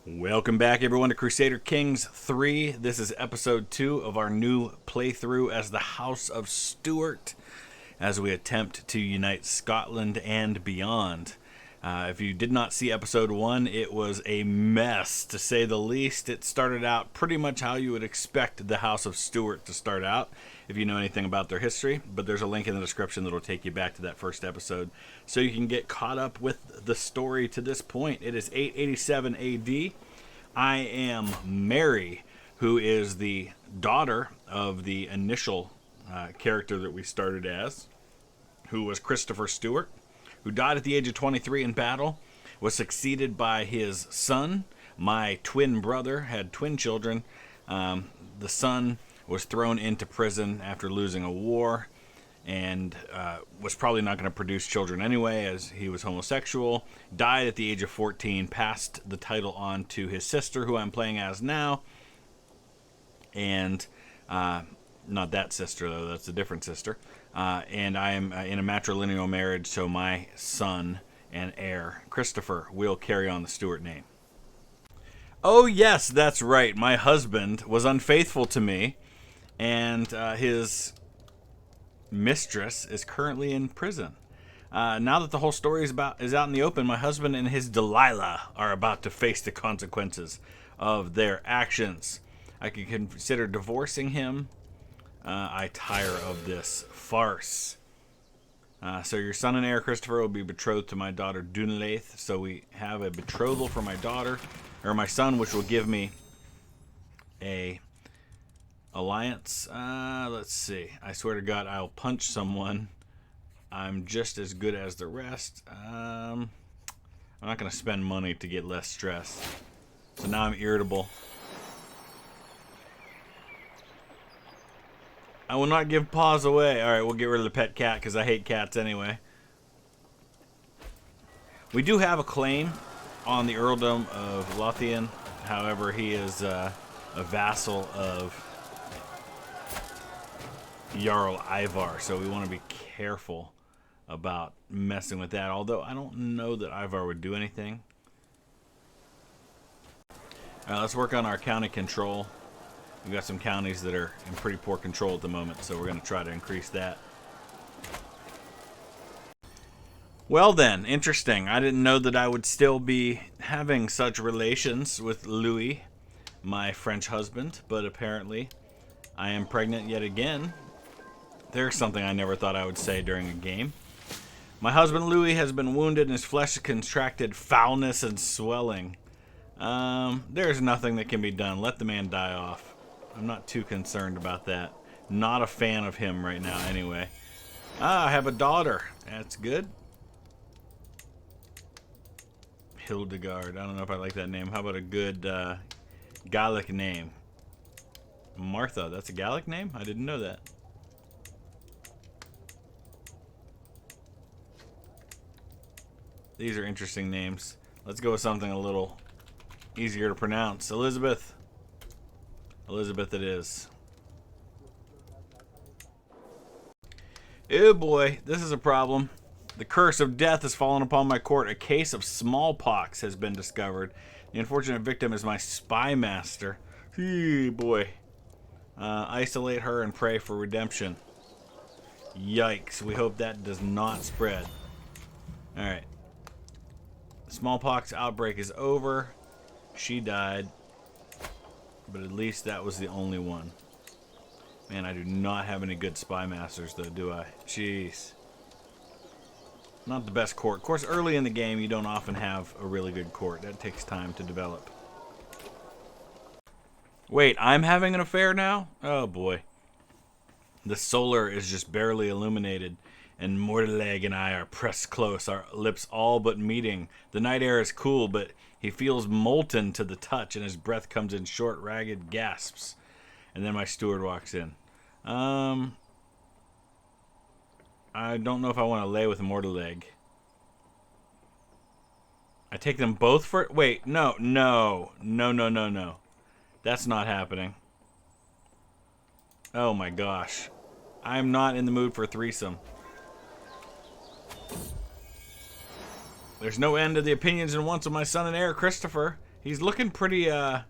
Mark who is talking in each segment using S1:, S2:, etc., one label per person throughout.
S1: Welcome back, everyone, to Crusader Kings 3. This is episode 2 of our new playthrough as the House of Stewart, as we attempt to unite Scotland and beyond. If you did not see episode 1, it was a mess, to say the least. It started out pretty much how you would expect the House of Stewart to start out, if you know anything about their history, but there's a link in the description that will take you back to that first episode, so you can get caught up with the story to this point. It is 887 AD. I am Mary, who is the daughter of the initial character that we started as, who was Christopher Stewart, who died at the age of 23 in battle, was succeeded by his son. My twin brother had twin children. The son was thrown into prison after losing a war and was probably not going to produce children anyway, as he was homosexual. Died at the age of 14, passed the title on to his sister, who I'm playing as now. And not that sister, though, that's a different sister. And I am in a matrilineal marriage, so my son and heir, Christopher, will carry on the Stewart name. Oh yes, that's right, my husband was unfaithful to me, and his mistress is currently in prison. Now that the whole story is out in the open, my husband and his Delilah are about to face the consequences of their actions. I could consider divorcing him. I tire of this farce. So your son and heir Christopher will be betrothed to my daughter Dunlaith. So we have a betrothal for my daughter, or my son, which will give me a alliance. Let's see. I swear to God, I'll punch someone. I'm just as good as the rest. I'm not going to spend money to get less stress. So now I'm irritable. I will not give paws away. Alright, we'll get rid of the pet cat because I hate cats anyway. We do have a claim on the earldom of Lothian. However, he is a vassal of Jarl Ivar, so we want to be careful about messing with that. Although I don't know that Ivar would do anything. Let's work on our county control. We've got some counties that are in pretty poor control at the moment, so we're going to try to increase that. Well then, interesting. I didn't know that I would still be having such relations with Louis, my French husband, but apparently I am pregnant yet again. There's something I never thought I would say during a game. My husband Louis has been wounded and his flesh has contracted foulness and swelling. There's nothing that can be done. Let the man die off. I'm not too concerned about that. Not a fan of him right now anyway. I have a daughter. That's good. Hildegard. I don't know if I like that name. How about a good Gallic name? Martha. That's a Gallic name? I didn't know that. These are interesting names. Let's go with something a little easier to pronounce. Elizabeth. Elizabeth it is. Oh boy, this is a problem. The curse of death has fallen upon my court. A case of smallpox has been discovered. The unfortunate victim is my spy master. Hey boy. Isolate her and pray for redemption. Yikes, we hope that does not spread. Alright. The smallpox outbreak is over. She died. But at least that was the only one. Man, I do not have any good spy masters, though, do I? Jeez. Not the best court. Of course, early in the game, you don't often have a really good court. That takes time to develop. Wait, I'm having an affair now? Oh, boy. The solar is just barely illuminated, and Mordeleg and I are pressed close, our lips all but meeting. The night air is cool, but he feels molten to the touch, and his breath comes in short, ragged gasps. And then my steward walks in. I don't know if I want to lay with Mordeleg. I take them both for... Wait, no. That's not happening. Oh my gosh. I'm not in the mood for a threesome. There's no end to the opinions and wants of my son and heir, Christopher. He's looking pretty, oh,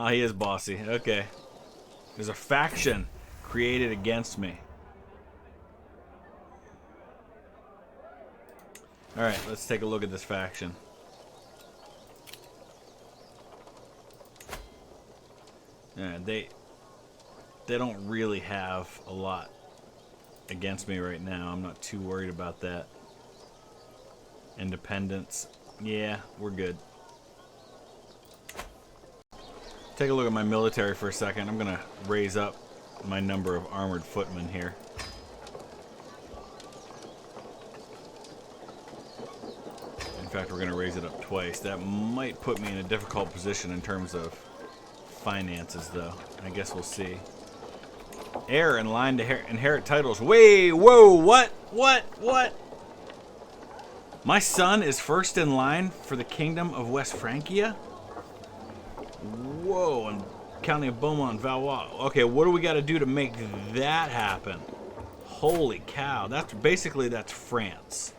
S1: he is bossy. Okay. There's a faction created against me. Alright, let's take a look at this faction. Yeah, they don't really have a lot against me right now. I'm not too worried about that. Independence. Yeah, we're good. Take a look at my military for a second. I'm going to raise up my number of armored footmen here. In fact, we're going to raise it up twice. That might put me in a difficult position in terms of finances, though. I guess we'll see. Heir in line to inherit titles. Wait, whoa, what? What? My son is first in line for the Kingdom of West Francia? Whoa, and County of Beaumont, Valois. Okay, what do we got to do to make that happen? Holy cow, that's France.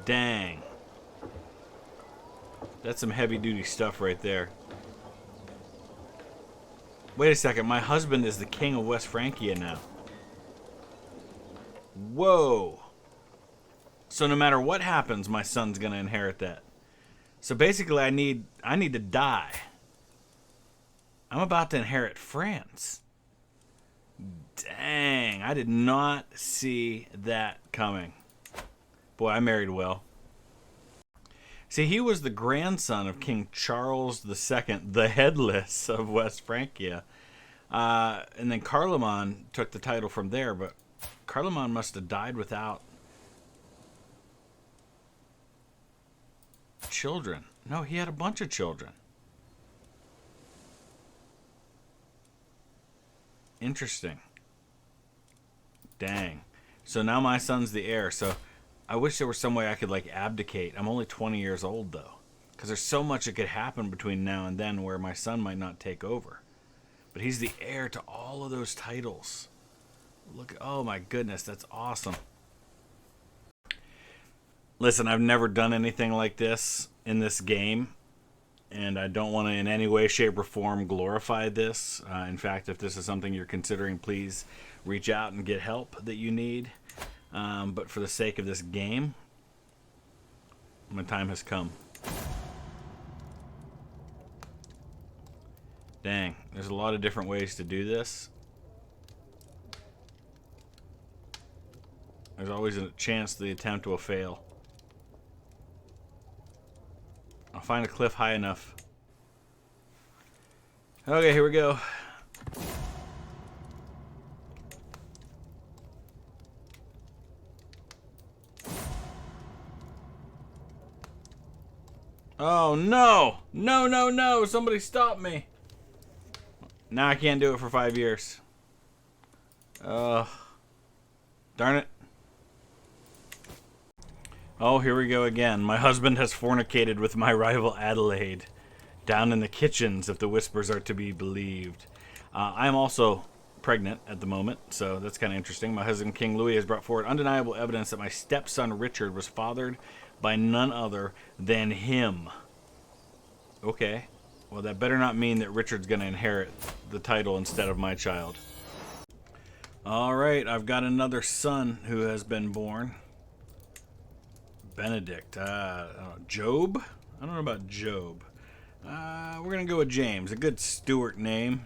S1: Dang. That's some heavy-duty stuff right there. Wait a second, my husband is the King of West Francia now. Whoa. So no matter what happens, my son's going to inherit that. So basically, I need to die. I'm about to inherit France. Dang, I did not see that coming. Boy, I married well. See, he was the grandson of King Charles II, the Headless of West Francia. And then Carloman took the title from there, but Carloman must have died without children. No, he had a bunch of children. Interesting. Dang. So now my son's the heir, so I wish there was some way I could, like, abdicate. I'm only 20 years old, though. Because there's so much that could happen between now and then where my son might not take over. But he's the heir to all of those titles. Look, oh my goodness, that's awesome. Listen, I've never done anything like this in this game. And I don't want to in any way, shape, or form glorify this. In fact, if this is something you're considering, please reach out and get help that you need. But for the sake of this game, my time has come. Dang, there's a lot of different ways to do this. There's always a chance the attempt will fail. I'll find a cliff high enough. Okay, here we go. Oh, no! No, no, no! Somebody stop me! Now I can't do it for 5 years. Darn it. Oh, here we go again. My husband has fornicated with my rival Adelaide. Down in the kitchens, if the whispers are to be believed. I'm also pregnant at the moment, so that's kind of interesting. My husband, King Louis, has brought forward undeniable evidence that my stepson, Richard, was fathered by none other than him. Okay. Well, that better not mean that Richard's going to inherit the title instead of my child. Alright, I've got another son who has been born. Benedict. Job? I don't know about Job. We're going to go with James. A good Stewart name.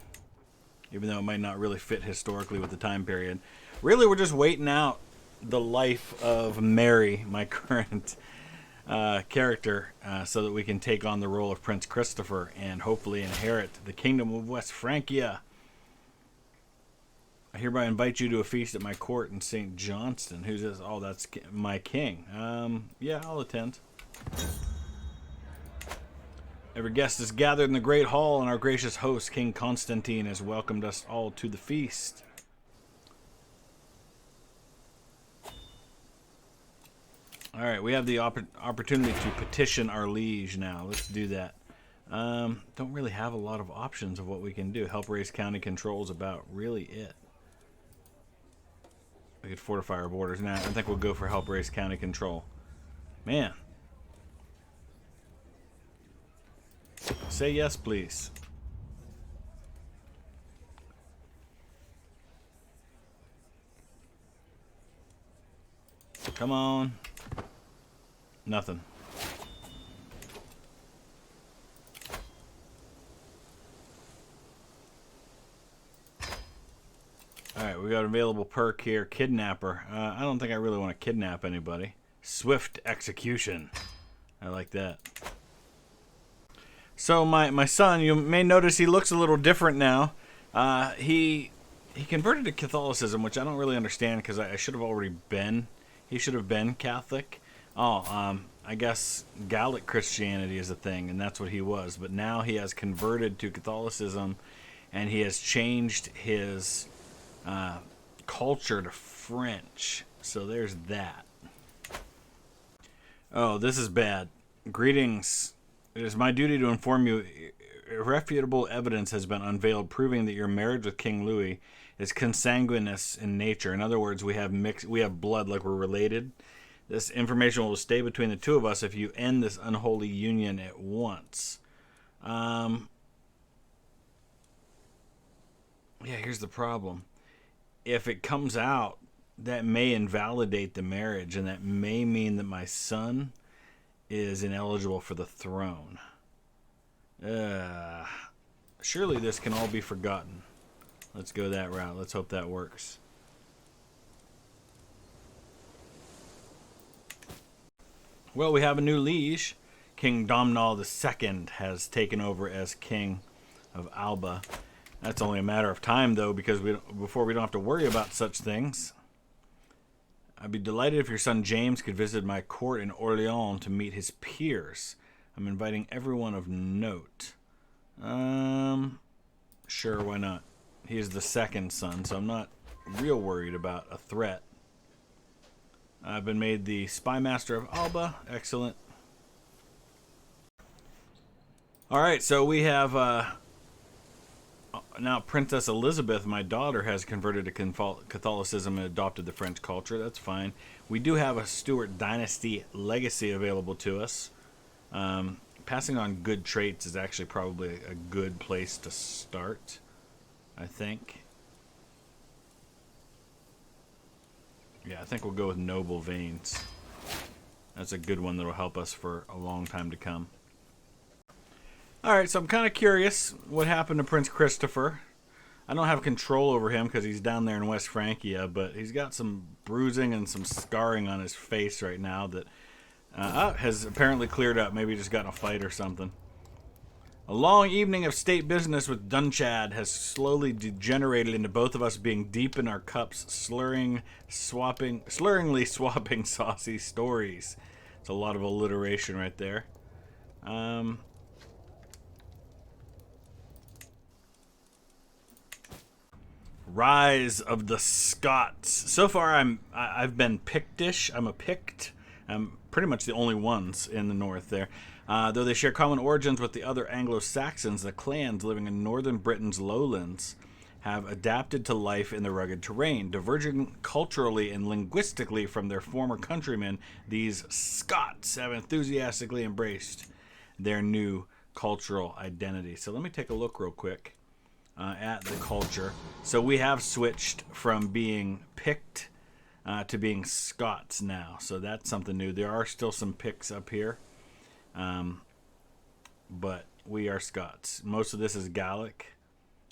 S1: Even though it might not really fit historically with the time period. Really, we're just waiting out the life of Mary, my current character, so that we can take on the role of Prince Christopher and hopefully inherit the Kingdom of West Francia. I hereby invite you to a feast at my court in St. Johnston. Who's this? Oh, that's my king. Yeah, I'll attend. Every guest is gathered in the great hall, and our gracious host, King Constantine, has welcomed us all to the feast. Alright, we have the opportunity to petition our liege now. Let's do that. Don't really have a lot of options of what we can do. Help raise county control is about really it. We could fortify our borders. Now, I think we'll go for help raise county control. Man. Say yes, please. Come on. Nothing. Alright, we got an available perk here. Kidnapper. I don't think I really want to kidnap anybody. Swift execution. I like that. So my son, you may notice he looks a little different now. He converted to Catholicism, which I don't really understand because I should have already been. He should have been Catholic. Oh, I guess Gallic Christianity is a thing, and that's what he was. But now he has converted to Catholicism, and he has changed his culture to French. So there's that. Oh, this is bad. Greetings. It is my duty to inform you irrefutable evidence has been unveiled proving that your marriage with King Louis is consanguineous in nature. In other words, we have blood, like we're related. This information will stay between the two of us if you end this unholy union at once. Yeah, here's the problem. If it comes out, that may invalidate the marriage, and that may mean that my son is ineligible for the throne. Surely this can all be forgotten. Let's go that route. Let's hope that works. Well, we have a new liege. King Domnall II has taken over as king of Alba. That's only a matter of time, though, because before we don't have to worry about such things. I'd be delighted if your son James could visit my court in Orléans to meet his peers. I'm inviting everyone of note. Sure, why not? He is the second son, so I'm not real worried about a threat. I've been made the spy master of Alba. Excellent. Alright, so we have now Princess Elizabeth, my daughter, has converted to Catholicism and adopted the French culture. That's fine. We do have a Stewart dynasty legacy available to us. Passing on good traits is actually probably a good place to start, I think. Yeah, I think we'll go with noble veins. That's a good one that'll help us for a long time to come. Alright, so I'm kind of curious what happened to Prince Christopher. I don't have control over him because he's down there in West Francia, but he's got some bruising and some scarring on his face right now that has apparently cleared up. Maybe he just got in a fight or something. A long evening of state business with Dunchad has slowly degenerated into both of us being deep in our cups, slurringly swapping saucy stories. It's a lot of alliteration right there. Rise of the Scots. So far, I've been Pictish. I'm a Pict. I'm pretty much the only ones in the north there. Though they share common origins with the other Anglo-Saxons, the clans living in northern Britain's lowlands have adapted to life in the rugged terrain. Diverging culturally and linguistically from their former countrymen, these Scots have enthusiastically embraced their new cultural identity. So let me take a look real quick at the culture. So we have switched from being Pict to being Scots now. So that's something new. There are still some Picts up here. But we are Scots. Most of this is Gallic,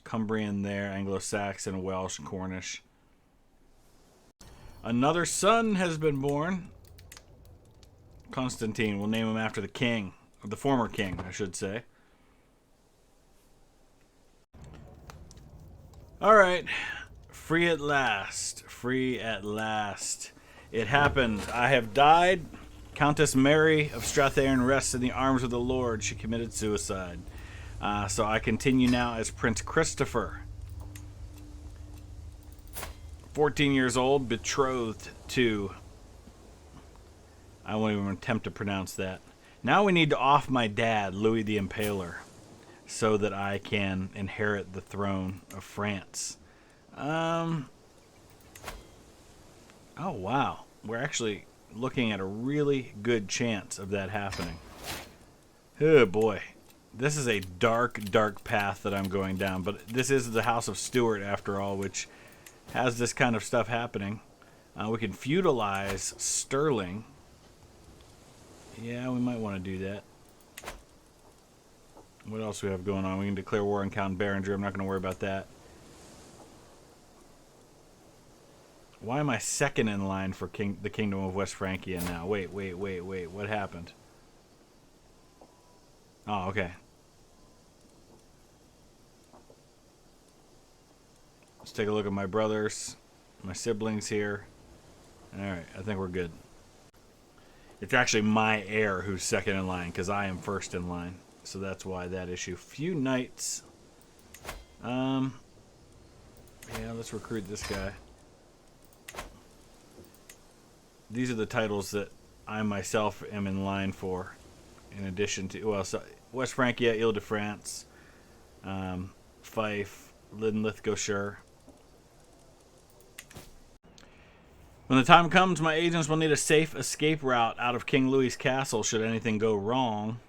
S1: Cumbrian there, Anglo-Saxon, Welsh, Cornish. Another son has been born. Constantine. We'll name him after the king, or the former king, I should say. Alright. Free at last. Free at last. It happened. I have died. Countess Mary of Strathairn rests in the arms of the Lord. She committed suicide. So I continue now as Prince Christopher. 14 years old, betrothed to... I won't even attempt to pronounce that. Now we need to off my dad, Louis the Impaler, so that I can inherit the throne of France. Oh, wow. We're actually looking at a really good chance of that happening. Oh boy. This is a dark, dark path that I'm going down, but this is the House of Stewart after all, which has this kind of stuff happening. We can feudalize Sterling. Yeah, we might want to do that. What else do we have going on? We can declare war on Count Berenger. I'm not going to worry about that. Why am I second in line for the Kingdom of West Francia now? Wait. What happened? Oh, okay. Let's take a look at my brothers, my siblings here. Alright, I think we're good. It's actually my heir who's second in line, because I am first in line. So that's why that issue. Few knights. Yeah, let's recruit this guy. These are the titles that I myself am in line for. In addition to, well, so West Francia, Ile-de-France, Fife, Linlithgoshire. When the time comes, my agents will need a safe escape route out of King Louis's castle should anything go wrong.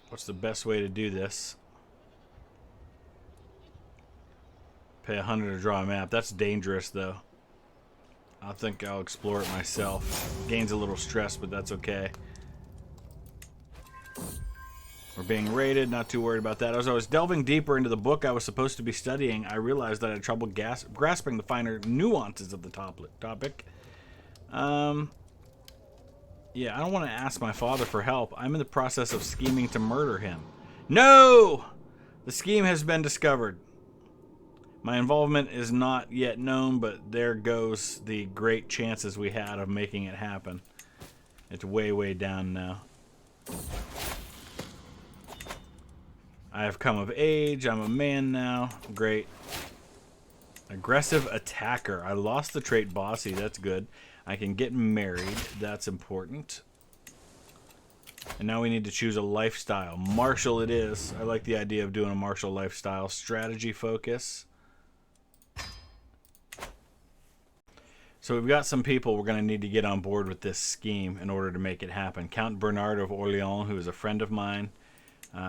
S1: What's the best way to do this? Pay 100 to draw a map. That's dangerous, though. I think I'll explore it myself. Gains a little stress, but that's okay. We're being raided, not too worried about that. As I was delving deeper into the book I was supposed to be studying, I realized that I had trouble grasping the finer nuances of the topic. Yeah, I don't want to ask my father for help. I'm in the process of scheming to murder him. No! The scheme has been discovered. My involvement is not yet known, but there goes the great chances we had of making it happen. It's way, way down now. I have come of age. I'm a man now. Great. Aggressive attacker. I lost the trait bossy. That's good. I can get married. That's important. And now we need to choose a lifestyle. Martial it is. I like the idea of doing a martial lifestyle. Strategy focus. So we've got some people we're going to need to get on board with this scheme in order to make it happen. Count Bernard of Orleans, who is a friend of mine.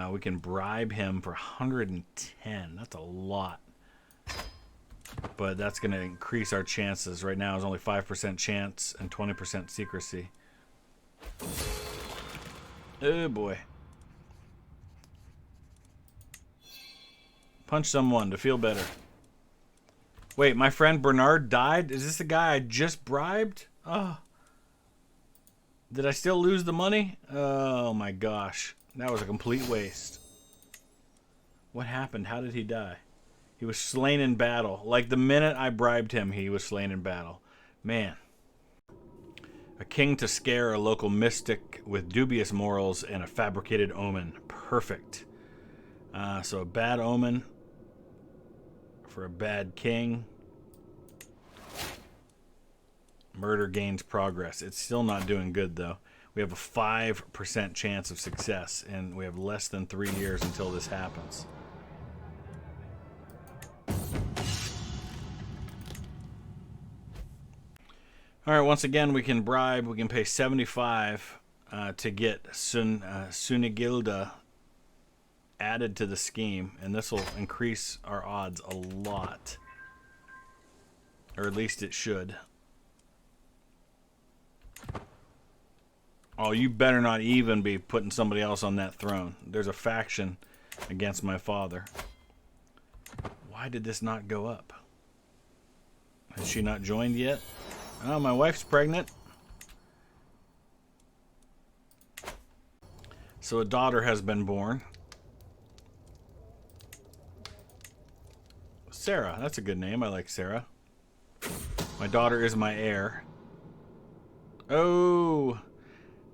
S1: We can bribe him for 110. That's a lot. But that's going to increase our chances. Right now it's only 5% chance and 20% secrecy. Oh boy. Punch someone to feel better. Wait, my friend Bernard died? Is this the guy I just bribed? Oh. Did I still lose the money? Oh my gosh. That was a complete waste. What happened? How did he die? He was slain in battle. Like the minute I bribed him, he was slain in battle. Man. A king to scare a local mystic with dubious morals and a fabricated omen. Perfect. So a bad omen for a bad king. Murder gains progress. It's still not doing good, though. We have a 5% chance of success, and we have less than 3 years until this happens. Alright, once again, we can bribe. We can pay 75 to get Sunigilda added to the scheme, and this will increase our odds a lot. Or at least it should. Oh, you better not even be putting somebody else on that throne. There's a faction against my father. Why did this not go up? Has she not joined yet? Oh, my wife's pregnant. So a daughter has been born. Sarah, that's a good name. I like Sarah. My daughter is my heir. Oh,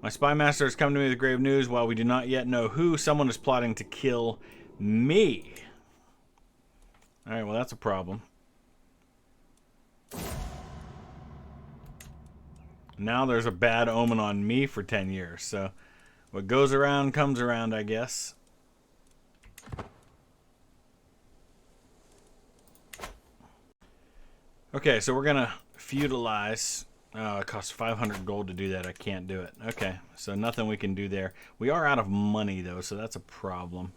S1: my spy master has come to me with grave news. While we do not yet know who, someone is plotting to kill me. Alright, well that's a problem. Now there's a bad omen on me for 10 years. So what goes around comes around, I guess. Okay, so we're going to Feudalize. Oh, it costs 500 gold to do that. I can't do it. Okay, so nothing we can do there. We are out of money, though, so that's a problem.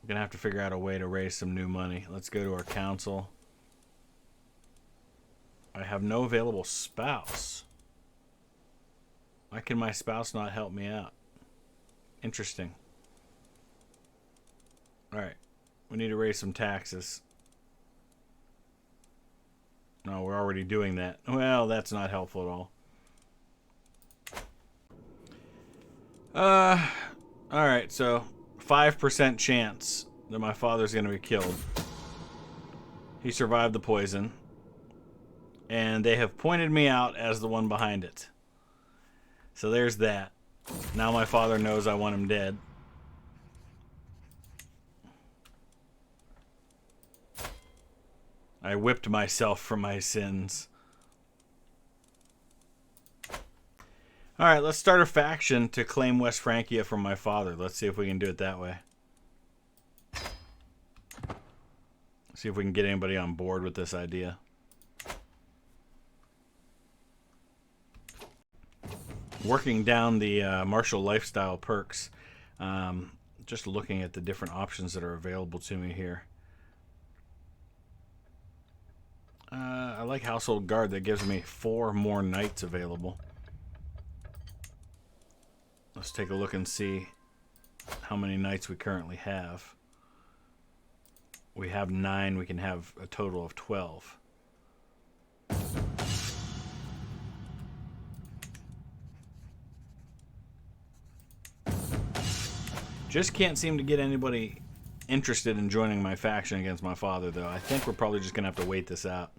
S1: I'm going to have to figure out a way to raise some new money. Let's go to our council. I have no available spouse. Why can my spouse not help me out? Interesting. Alright, we need to raise some taxes. No, we're already doing that. Well, that's not helpful at all. Alright, so 5% chance that my father's going to be killed. He survived the poison. And they have pointed me out as the one behind it. So there's that. Now my father knows I want him dead. I whipped myself for my sins. Alright, let's start a faction to claim West Francia from my father. Let's see if we can do it that way. See if we can get anybody on board with this idea. Working down the martial lifestyle perks. Just looking at the different options that are available to me here. I like Household Guard. That gives me 4 more knights available. Let's take a look and see how many knights we currently have. We have 9. We can have a total of 12. Just can't seem to get anybody interested in joining my faction against my father, though. I think we're probably just going to have to wait this out.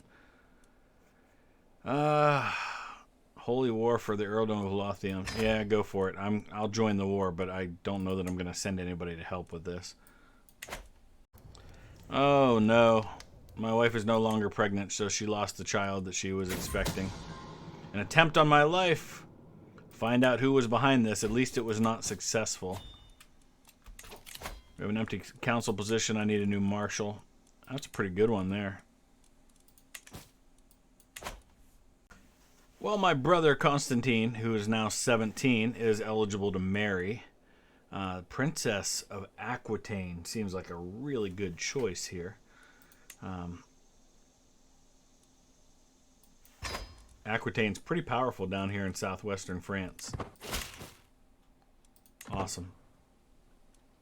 S1: Holy War for the Earldom of Lothian. Yeah, go for it. I'll join the war, but I don't know that I'm going to send anybody to help with this. Oh, no. My wife is no longer pregnant, so she lost the child that she was expecting. An attempt on my life. Find out who was behind this. At least it was not successful. We have an empty council position. I need a new marshal. That's a pretty good one there. Well, my brother Constantine, who is now 17, is eligible to marry. Princess of Aquitaine seems like a really good choice here. Aquitaine's pretty powerful down here in southwestern France. Awesome.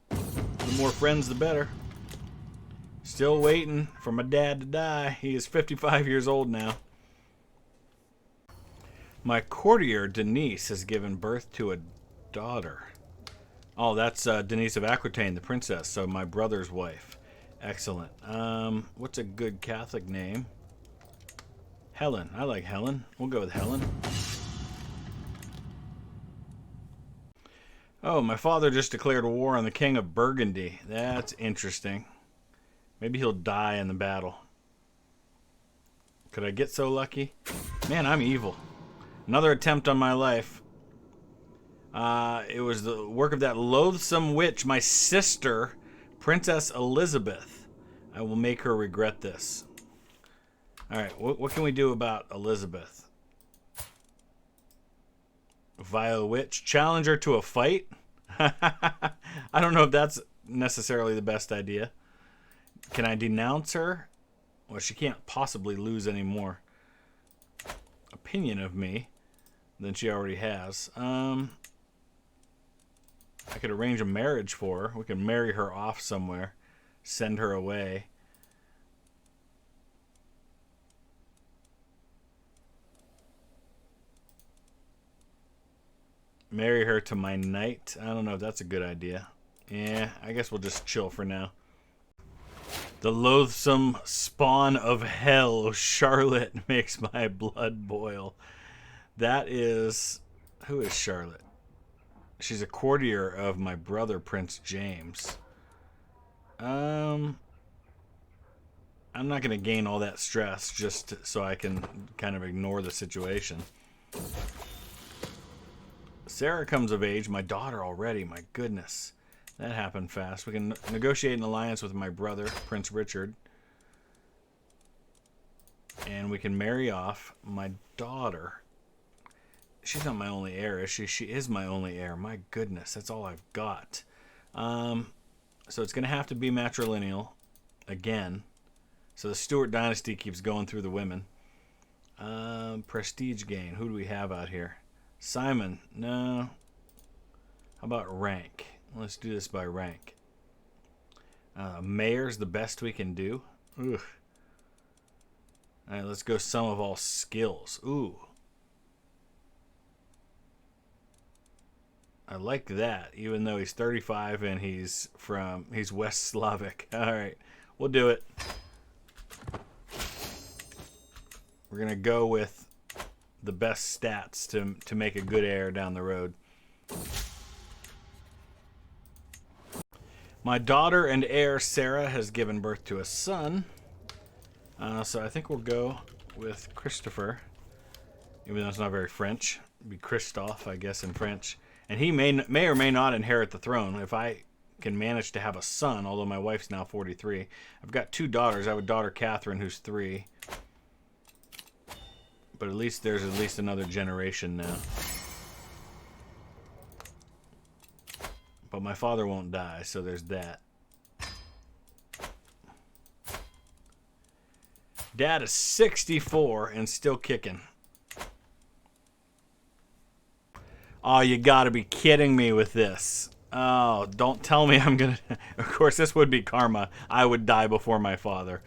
S1: The more friends, the better. Still waiting for my dad to die. He is 55 years old now. My courtier, Denise, has given birth to a daughter. Oh, that's Denise of Aquitaine, the princess, so my brother's wife. Excellent. What's a good Catholic name? Helen. I like Helen. We'll go with Helen. Oh, my father just declared war on the King of Burgundy. That's interesting. Maybe he'll die in the battle. Could I get so lucky? Man, I'm evil. Another attempt on my life. It was the work of that loathsome witch, my sister, Princess Elizabeth. I will make her regret this. Alright, what can we do about Elizabeth? Vile witch. Challenge her to a fight? I don't know if that's necessarily the best idea. Can I denounce her? Well, she can't possibly lose any more opinion of me than she already has. I could arrange a marriage for her. We could marry her off somewhere. Send her away. Marry her to my knight. I don't know if that's a good idea. Yeah, I guess we'll just chill for now. The loathsome spawn of hell, Charlotte, makes my blood boil. That is... Who is Charlotte? She's a courtier of my brother, Prince James. I'm not going to gain all that stress just so I can kind of ignore the situation. Sarah comes of age. My daughter already. My goodness. That happened fast. We can negotiate an alliance with my brother, Prince Richard. And we can marry off my daughter. She's not my only heir, is she? She is my only heir. My goodness, that's all I've got. So it's going to have to be matrilineal again. So the Stewart dynasty keeps going through the women. Prestige gain. Who do we have out here? Simon. No. How about rank? Let's do this by rank. Mayor's the best we can do. Ugh. All right, let's go sum of all skills. Ooh. I like that, even though he's 35 and he's West Slavic. All right, we'll do it. We're going to go with the best stats to make a good heir down the road. My daughter and heir, Sarah, has given birth to a son. So I think we'll go with Christopher, even though it's not very French. It'd be Christophe, I guess, in French. And he may or may not inherit the throne. If I can manage to have a son, although my wife's now 43. I've got 2 daughters. I have a daughter, Catherine, who's 3. But at least there's another generation now. But my father won't die, so there's that. Dad is 64 and still kicking. Oh, you gotta be kidding me with this. Oh, don't tell me I'm gonna... Of course, this would be karma. I would die before my father.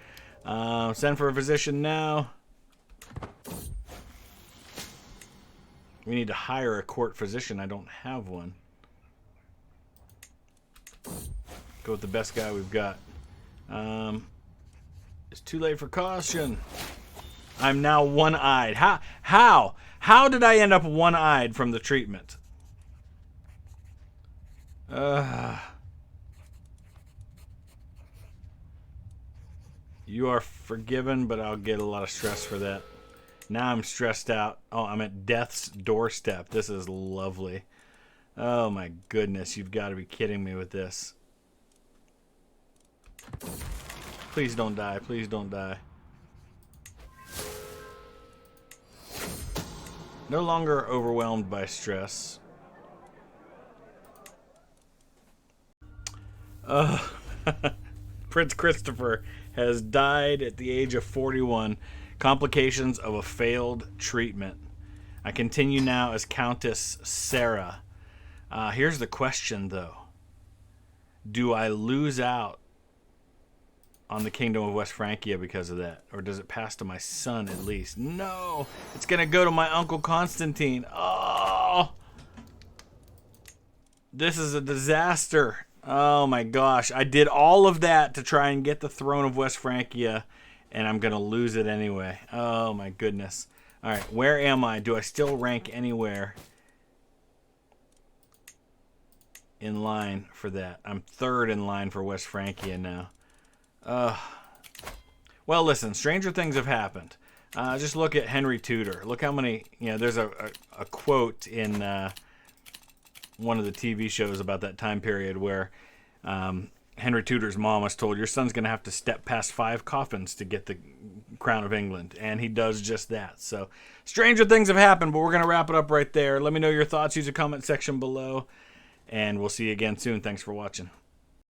S1: Send for a physician now. We need to hire a court physician. I don't have one. Go with the best guy we've got. It's too late for caution. I'm now one-eyed. How did I end up one-eyed from the treatment? You are forgiven, but I'll get a lot of stress for that. Now I'm stressed out. Oh, I'm at death's doorstep. This is lovely. Oh my goodness, you've got to be kidding me with this. Please don't die. Please don't die. No longer overwhelmed by stress. Prince Christopher has died at the age of 41. Complications of a failed treatment. I continue now as Countess Sarah. Here's the question, though. Do I lose out on the Kingdom of West Francia because of that? Or does it pass to my son at least? No! It's going to go to my Uncle Constantine. Oh! This is a disaster. Oh my gosh. I did all of that to try and get the throne of West Francia, and I'm going to lose it anyway. Oh my goodness. Alright, where am I? Do I still rank anywhere in line for that? I'm 3rd in line for West Francia now. Well, listen, stranger things have happened. Just look at Henry Tudor. Look how many, there's a quote in one of the TV shows about that time period where Henry Tudor's mom was told, your son's going to have to step past 5 coffins to get the crown of England. And he does just that. So, stranger things have happened, but we're going to wrap it up right there. Let me know your thoughts. Use a comment section below. And we'll see you again soon. Thanks for watching.